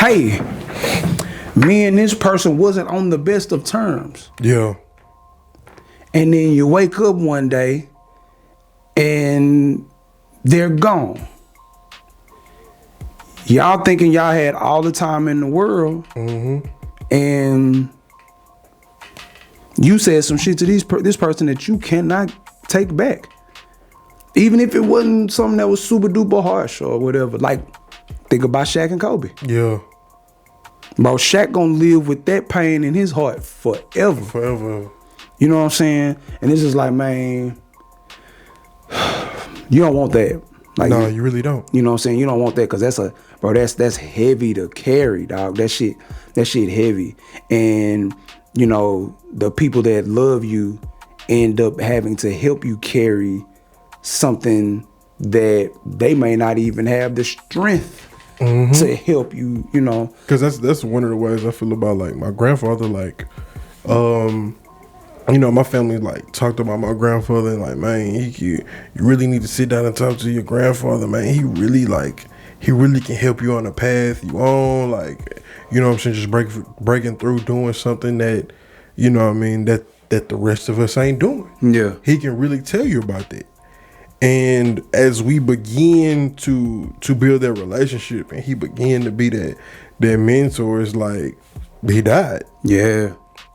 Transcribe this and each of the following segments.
hey, me and this person wasn't on the best of terms. Yeah. And then you wake up one day and they're gone. Y'all thinking y'all had all the time in the world, and you said some shit to this person that you cannot take back. Even if it wasn't something that was super duper harsh or whatever. Like, think about Shaq and Kobe. Yeah. Bro, Shaq gonna live with that pain in his heart forever. Forever. You know what I'm saying? And this is like, man, you don't want that. Like, no, you really don't. You know what I'm saying? You don't want that because that's heavy to carry, dog. That shit heavy. And, you know, the people that love you end up having to help you carry something that they may not even have the strength to help you, you know. Because that's one of the ways I feel about, like, my grandfather. Like, you know, my family, like, talked about my grandfather and, like, man, you really need to sit down and talk to your grandfather, man. He really can help you on the path you on, like, you know what I'm saying, just breaking through, doing something that, you know what I mean, that the rest of us ain't doing. Yeah. He can really tell you about that. And as we begin to build that relationship and he began to be that mentor, it's like, he died. Yeah.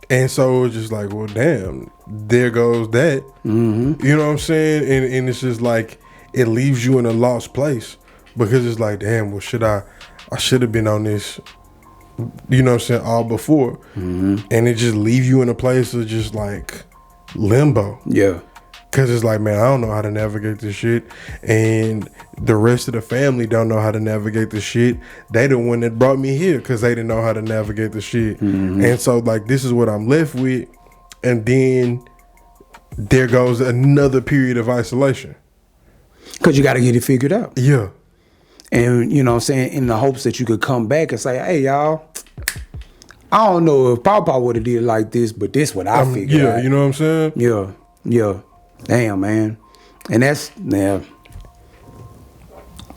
And so it's just like, well, damn, there goes that. You know what I'm saying? And it's just like, it leaves you in a lost place because it's like, damn, well, I should have been on this, you know what I'm saying, all before. And it just leaves you in a place of just like limbo. Yeah. Because it's like, man, I don't know how to navigate this shit. And the rest of the family don't know how to navigate the shit. They the one that brought me here because they didn't know how to navigate the shit. And so, like, this is what I'm left with. And then there goes another period of isolation. Because you got to get it figured out. Yeah. And, you know what I'm saying, in the hopes that you could come back and say, hey, y'all, I don't know if Papa would have did it like this, but this what I figured out. Yeah, you know what I'm saying? Yeah, yeah. Damn, man. And that's, yeah.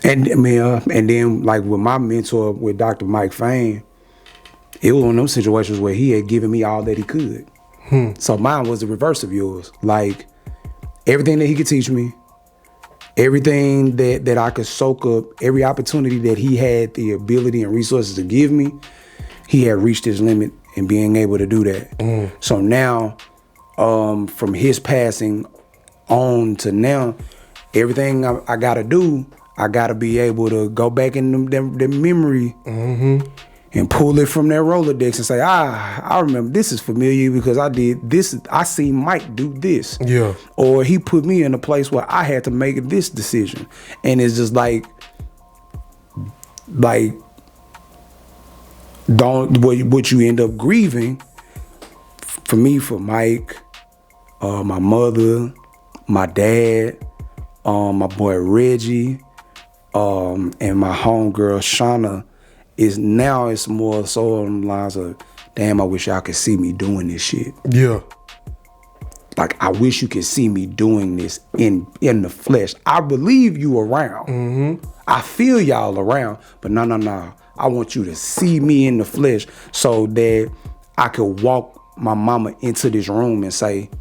And I mean, and then like with my mentor, with Dr. Mike Fain, it was one of those situations where he had given me all that he could. So mine was the reverse of yours. Like, everything that he could teach me, everything that I could soak up, every opportunity that he had the ability and resources to give me, he had reached his limit in being able to do that. So now, from his passing on to now, everything I gotta do, I gotta be able to go back in the memory and pull it from that Rolodex and say, I remember this is familiar because I did this. I seen Mike do this. Yeah. Or he put me in a place where I had to make this decision. And it's just like what you end up grieving, for me, for Mike, my mother, my dad, my boy Reggie, and my homegirl Shauna, it's more so on the lines of, damn, I wish y'all could see me doing this shit. Yeah. Like, I wish you could see me doing this in the flesh. I believe you around. I feel y'all around, but no. I want you to see me in the flesh so that I could walk my mama into this room and say,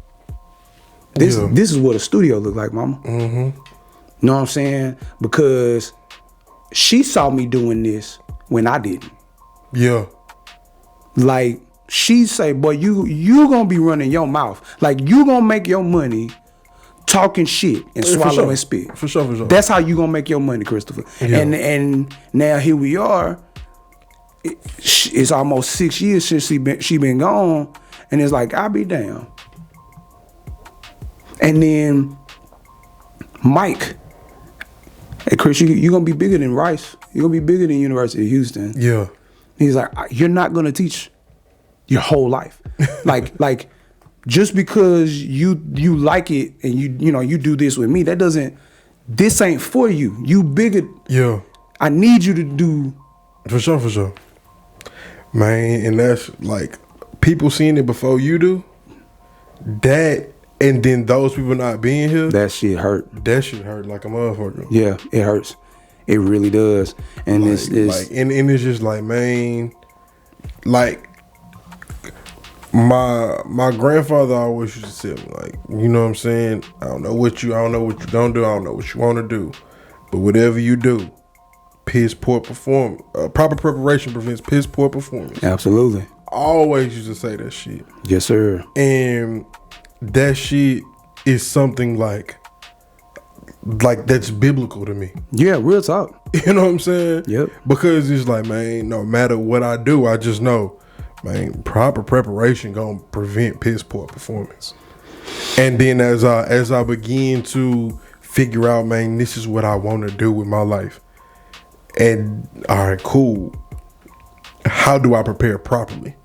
this is what a studio look like, mama. You know what I'm saying? Because she saw me doing this when I didn't. Yeah. Like, she say, boy, you gonna be running your mouth. Like, you gonna make your money talking shit and swallow and spit. For sure. That's how you gonna make your money, Christopher. Yeah. And now here we are. It's almost 6 years since she been gone, and it's like, I'll be damn. And then Mike, hey Chris, you gonna be bigger than Rice. You're gonna be bigger than University of Houston. Yeah. He's like, you're not gonna teach your whole life. like just because you like it and you do this with me, this ain't for you. You bigger. Yeah. I need you to do. For sure. Man, and that's like, people seeing it before you do, that, and then those people not being here. That shit hurt. That shit hurt like a motherfucker. Yeah, it hurts. It really does. And like, it's like, and it's just like, man, like my grandfather always used to tell me, like, you know what I'm saying? I don't know what you gonna do. I don't know what you want to do, but whatever you do, piss poor performance. Proper preparation prevents piss poor performance. absolutely. I always used to say that shit. Yes, sir. And that shit is something like that's biblical to me. Yeah, real talk. You know what I'm saying? Yep. Because it's like, man, no matter what I do, I just know, man, proper preparation gonna prevent piss poor performance. And then as I begin to figure out, man, this is what I want to do with my life. And all right, cool. How do I prepare properly?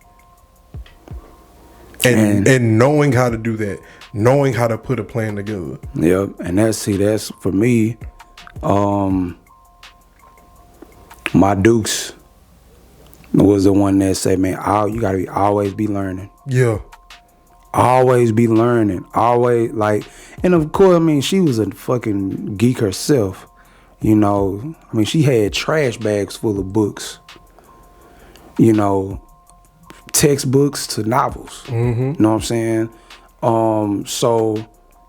And knowing how to do that, knowing how to put a plan together. Yep. And that's for me. My Dukes was the one that said, man, you gotta always be learning. Yeah. Always be learning. Always, like, and of course, I mean, she was a fucking geek herself. You know, I mean, she had trash bags full of books. You know, textbooks to novels. Mm-hmm. You know what I'm saying? So,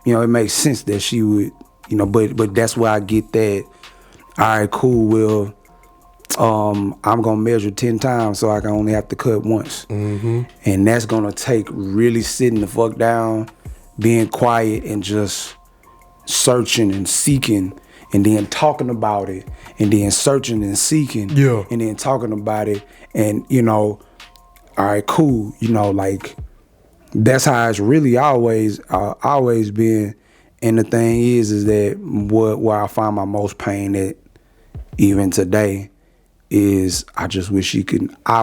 you know, it makes sense that she would, you know, but that's where I get that. All right, cool. Well, I'm gonna measure 10 times so I can only have to cut once. Mm-hmm. And that's gonna take really sitting the fuck down, being quiet, and just searching and seeking, and then talking about it, and then searching and seeking, Yeah. and then talking about it, and you know, all right, cool, you know, like that's how it's really always been. And the thing is that where I find my most pain at even today is I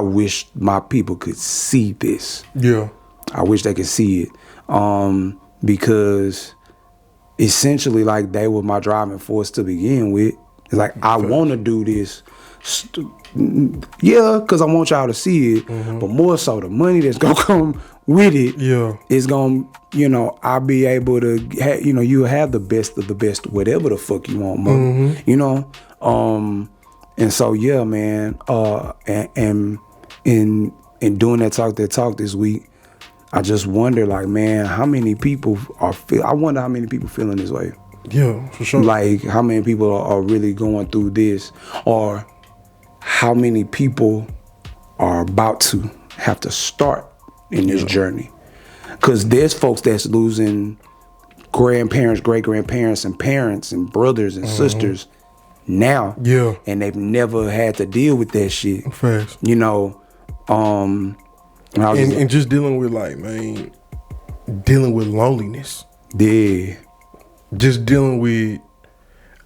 wish my people could see this. Yeah. I wish they could see it. Because essentially, like, they were my driving force to begin with. It's like, I want to do this. Yeah, because I want y'all to see it. Mm-hmm. But more so, the money that's going to come with it is going to, you know, I'll be able to, you know, you have the best of the best, whatever the fuck you want, mother. Mm-hmm. You know? And so, yeah, man, and in doing that talk this week, I just wonder, like, man, how many people I wonder how many people feeling this way. Yeah, for sure. Like, how many people are really going through this, or how many people are about to have to start in this journey. Because there's folks that's losing grandparents, great-grandparents, and parents, and brothers and sisters now. Yeah. And they've never had to deal with that shit. Facts. You know, and just dealing with, like, man, dealing with loneliness. Yeah. Just dealing with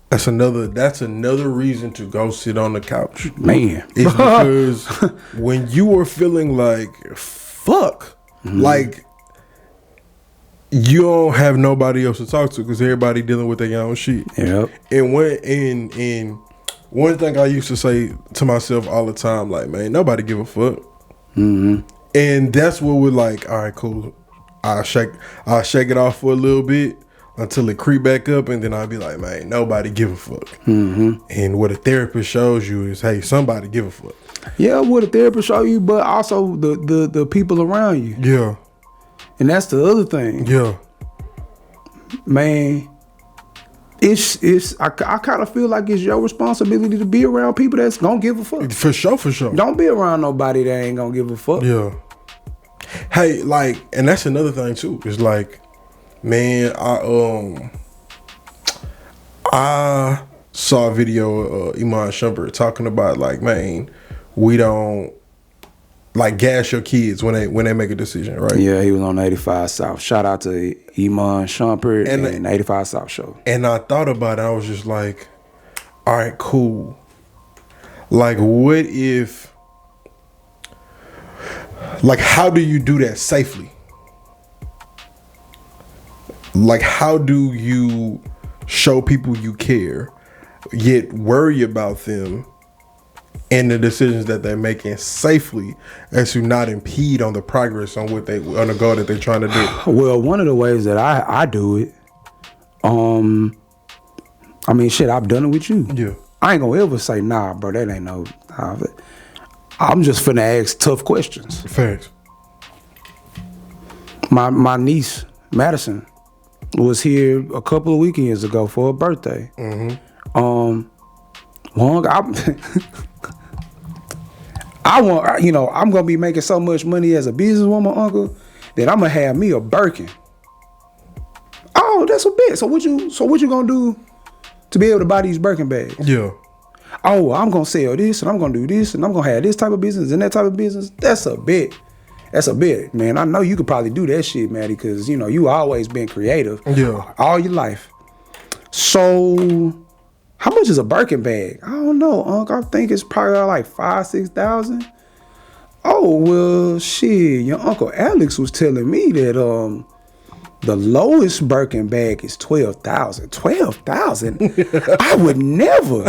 that's another reason to go sit on the couch. Man. It's because when you are feeling like fuck, like you don't have nobody else to talk to because everybody dealing with their own shit. Yep. And one thing I used to say to myself all the time, like, man, nobody give a fuck. Mm-hmm. And that's what we're like, all right, cool. I'll shake it off for a little bit until it creep back up, and then I'll be like, man, nobody give a fuck. Mm-hmm. And what a therapist shows you is, hey, somebody give a fuck. Yeah, what a therapist show you, but also the people around you. Yeah. And that's the other thing. Yeah. Man, I kind of feel like it's your responsibility to be around people that's gonna give a fuck. For sure. Don't be around nobody that ain't gonna give a fuck. Yeah. Hey, like, and that's another thing too. It's like, man, I saw a video of Iman Shumpert talking about, like, man, we don't, like, gas your kids when they make a decision, right? Yeah, he was on 85 South. Shout out to Iman Shumpert and 85 South show. And I thought about it. I was just like, all right, cool. Like, what if, like, how do you do that safely? Like, how do you show people you care, yet worry about them and the decisions that they're making safely, as to not impede on the progress on the goal that they're trying to do? Well, one of the ways that I do it, I mean, shit, I've done it with you. Yeah. I ain't gonna ever say, nah, bro, that ain't no. Nah. I'm just finna ask tough questions. Facts. My niece, Madison, was here a couple of weekends ago for her birthday. I want, I'm gonna be making so much money as a businesswoman, uncle, that I'm gonna have me a Birkin. Oh, that's a bit. So what you gonna do to be able to buy these Birkin bags? Yeah. Oh, I'm gonna sell this and I'm gonna do this and I'm gonna have this type of business and that type of business. That's a bit. That's a bit, man. I know you could probably do that shit, Maddie, because you always been creative. Yeah. All your life. So how much is a Birkin bag? I don't know, uncle. I think it's probably like $5,000-6,000. Oh well, shit. Your uncle Alex was telling me that the lowest Birkin bag is $12,000. $12,000? I would never.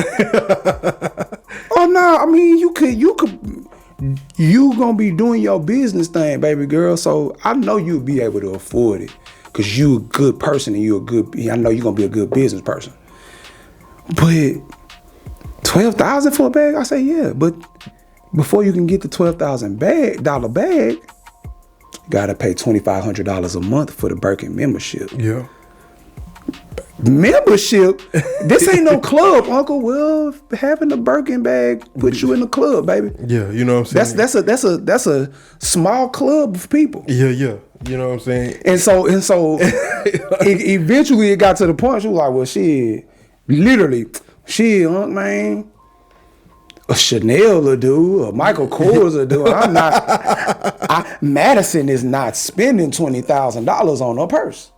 Oh no, I mean you gonna be doing your business thing, baby girl. So I know you'll be able to afford it, cause you a good person and I know you're gonna be a good business person. But $12,000 for a bag? I say yeah, but before you can get the $12,000 bag, you gotta pay $2,500 a month for the Birkin membership. Yeah. Membership? This ain't no club, uncle. Well, having the Birkin bag puts you in the club, baby. Yeah, you know what I'm saying? That's a small club of people. Yeah. You know what I'm saying? And so eventually it got to the point she was like, well, shit, literally, shit, man, a Chanel will do, a Michael Kors will do. Madison is not spending $20,000 on her purse.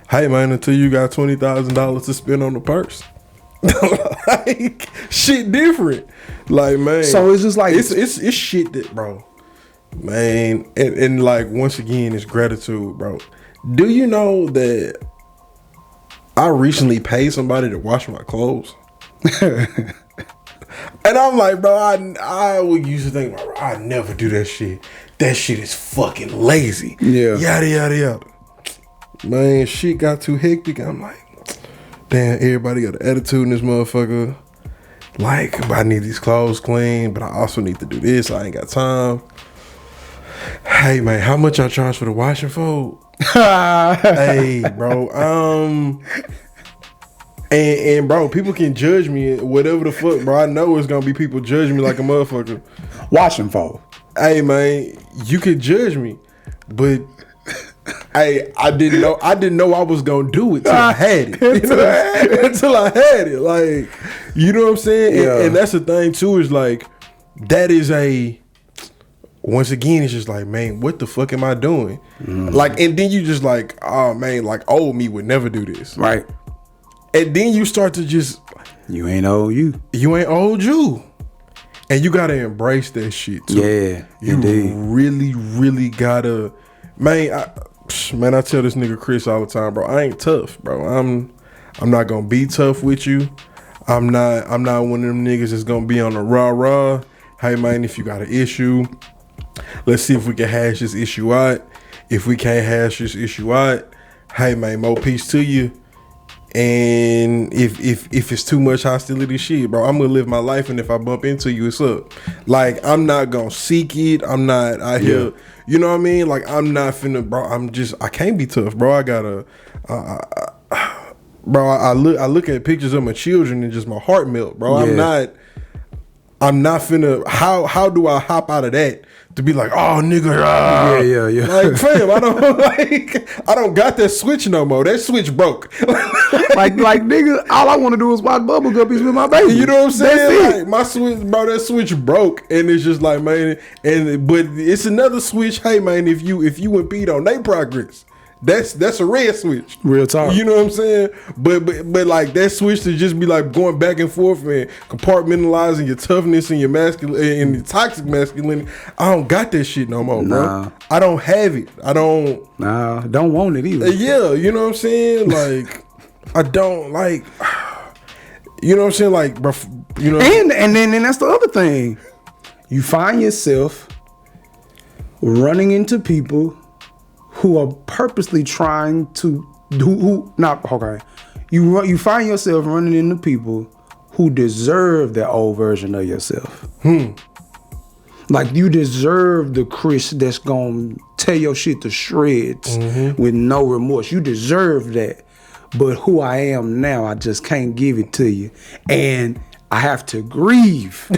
Hey man, until you got $20,000 to spend on the purse, like shit different. Like man, so it's just like it's shit that, bro, man, and like once again, it's gratitude, bro. Do you know that I recently paid somebody to wash my clothes? And I'm like, bro, I would used to think, bro, I never do that shit. That shit is fucking lazy. Yeah. Yada yada yada. Man, shit got too hectic. I'm like, damn, everybody got an attitude in this motherfucker. Like, I need these clothes clean, but I also need to do this. I ain't got time. Hey, man, how much I charge for the wash and fold? Hey, bro. And bro, people can judge me, whatever the fuck, bro. I know it's gonna be people judging me like a motherfucker. Wash and fold. Hey, man, you could judge me, but hey, I didn't know I was gonna do it till I had it. Until I had it. Like, you know what I'm saying? Yeah. And that's the thing too, is like, that is once again, it's just like, man, what the fuck am I doing? Mm-hmm. Like, and then you just like, oh man, like old me would never do this. Right. And then you start to just, you ain't old you. You ain't old you. And you gotta embrace that shit too. Yeah, you indeed. really gotta, man, I tell this nigga Chris all the time, bro, I ain't tough, bro. I'm not gonna be tough with you. I'm not one of them niggas that's gonna be on the rah. Hey man, if you got an issue, let's see if we can hash this issue out. If we can't hash this issue out, hey man, more peace to you. And if it's too much hostility, shit, bro, I'm gonna live my life, and if I bump into you, it's up. Like, I'm not gonna seek it. I'm not out here. You know what I mean? Like, I'm not finna, bro. I can't be tough, bro. I gotta, bro. I look at pictures of my children and just my heart melt, bro. Yeah. I'm not finna. How do I hop out of that to be like, oh nigga, yeah. Like, fam, I don't got that switch no more. That switch broke. like nigga, all I want to do is watch Bubble Guppies with my baby. You know what I'm saying? Like, my switch, bro, that switch broke, and it's just like, man, but it's another switch. Hey man, if you impede on their progress, that's a red switch. Real talk. You know what I'm saying? But like, that switch to just be like going back and forth and compartmentalizing your toughness and your masculine and your toxic masculinity. I don't got that shit no more, bro. I don't have it. Don't want it either. Yeah, you know what I'm saying? Like, I don't like. You know what I'm saying? Like, bro, you know. And then that's the other thing. You find yourself running into people who are purposely trying to you find yourself running into people who deserve the old version of yourself. Like, you deserve the Chris that's gonna tear your shit to shreds with no remorse. You deserve that. But who I am now, I just can't give it to you. And I have to grieve.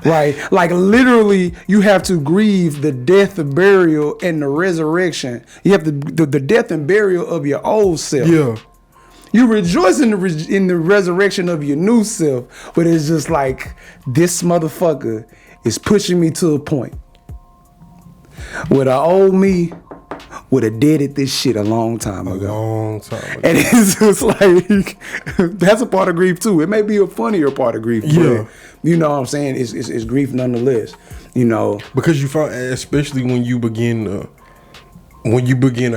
Right? Like, literally, you have to grieve the death, the burial, and the resurrection. You have the death and burial of your old self. Yeah. You rejoice in the resurrection of your new self, but it's just like, this motherfucker is pushing me to a point where the old me would have deaded this shit a long time ago. And it's just like, that's a part of grief too. It may be a funnier part of grief, but you know what I'm saying? It's grief nonetheless. You know, because you find, especially when you begin to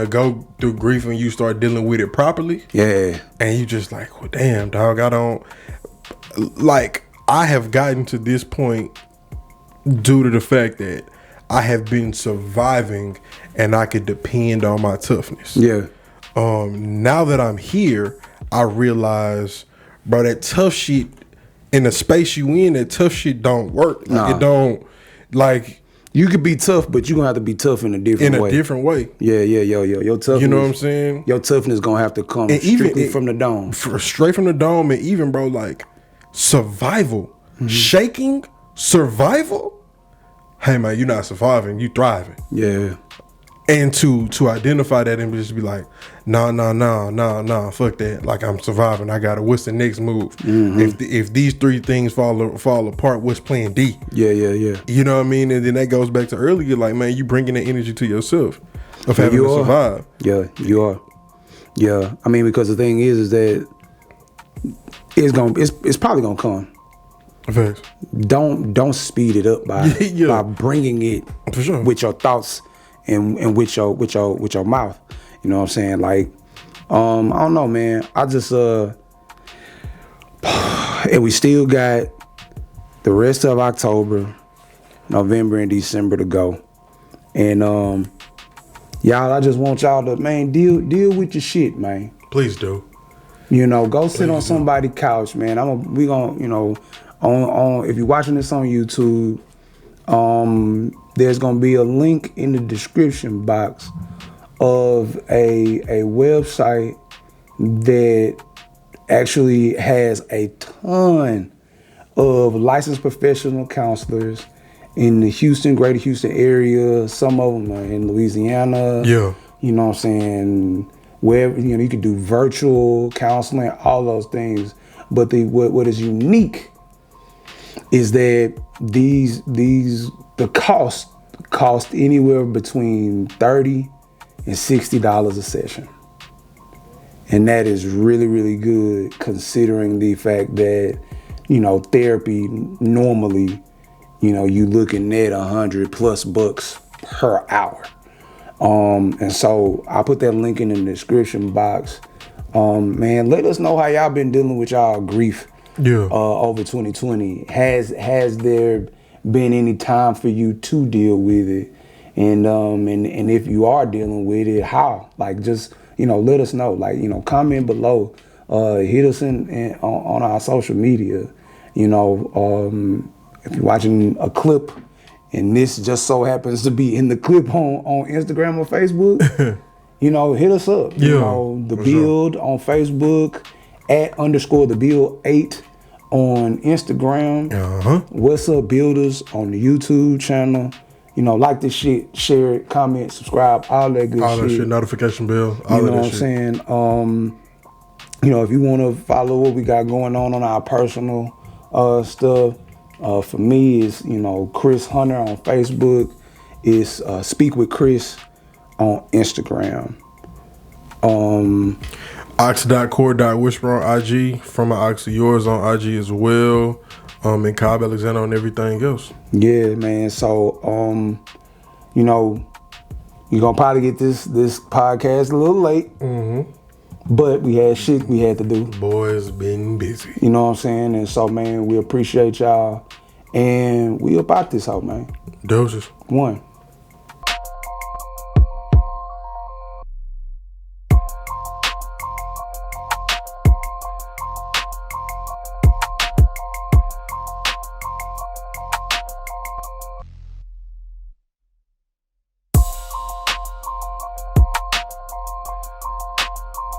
go through grief and you start dealing with it properly. Yeah. And you just like, well, damn, dog, I have gotten to this point due to the fact that I have been surviving and I could depend on my toughness. Yeah. Now that I'm here, I realize, bro, that tough shit in the space you in, that tough shit don't work. Like, it don't, like, you could be tough, but you're gonna have to be tough in a different way. Yeah, your toughness. You know what I'm saying? Your toughness gonna have to come strictly from the dome. Straight from the dome, and even, bro, like, survival. Shaking survival? Hey, man, you're not surviving, you thriving. Yeah. And to identify that and just be like, nah, fuck that. Like, I'm surviving. What's the next move? If these three things fall apart, what's plan D? Yeah. You know what I mean? And then that goes back to earlier, like, man, you bringing the energy to yourself of having to survive. Yeah, you are. Yeah. I mean, because the thing is that it's probably gonna come. Facts. Don't speed it up by bringing it for sure with your thoughts and with your mouth. You know what I'm saying? Like, I don't know, man. I just and we still got the rest of October, November, and December to go. And y'all, I just want y'all to, man, deal with your shit, man. Please do. You know, go sit on somebody's couch, man. We gonna, you know, on if you're watching this on YouTube, there's gonna be a link in the description box of a website that actually has a ton of licensed professional counselors in the greater Houston area. Some of them are in Louisiana. Yeah. You know what I'm saying? Wherever, you know, you can do virtual counseling, all those things. But what is unique is that the cost anywhere between $30 and $60 a session. And that is really, really good, considering the fact that, you know, therapy normally, you know, you looking at $100+ per hour. And so I put that link in the description box. Man, let us know how y'all been dealing with y'all grief over 2020. Has there been any time for you to deal with it? And if you are dealing with it, how? Like, just, you know, let us know. Like, you know, comment below. Hit us on our social media. You know, if you're watching a clip and this just so happens to be in the clip on Instagram or Facebook, you know, hit us up. You know, The Build on Facebook, @_TheBuild8 on Instagram. What's Up Builders on the YouTube channel. You know, like this shit, share it, comment, subscribe, all that good shit. All that shit, notification bell, all you of know that what I'm saying? You know, if you want to follow what we got going on our personal stuff, for me, it's, you know, Chris Hunter on Facebook. It's Speak with Chris on Instagram. Ox.core.whisper on IG. From my Ox to yours on IG as well. And Cobb Alexander on everything else. Yeah, man. So, you know, you're gonna probably get this podcast a little late. But we had shit we had to do. Boys been busy. You know what I'm saying? And so, man, we appreciate y'all. And we about this out, man. Doses. 1.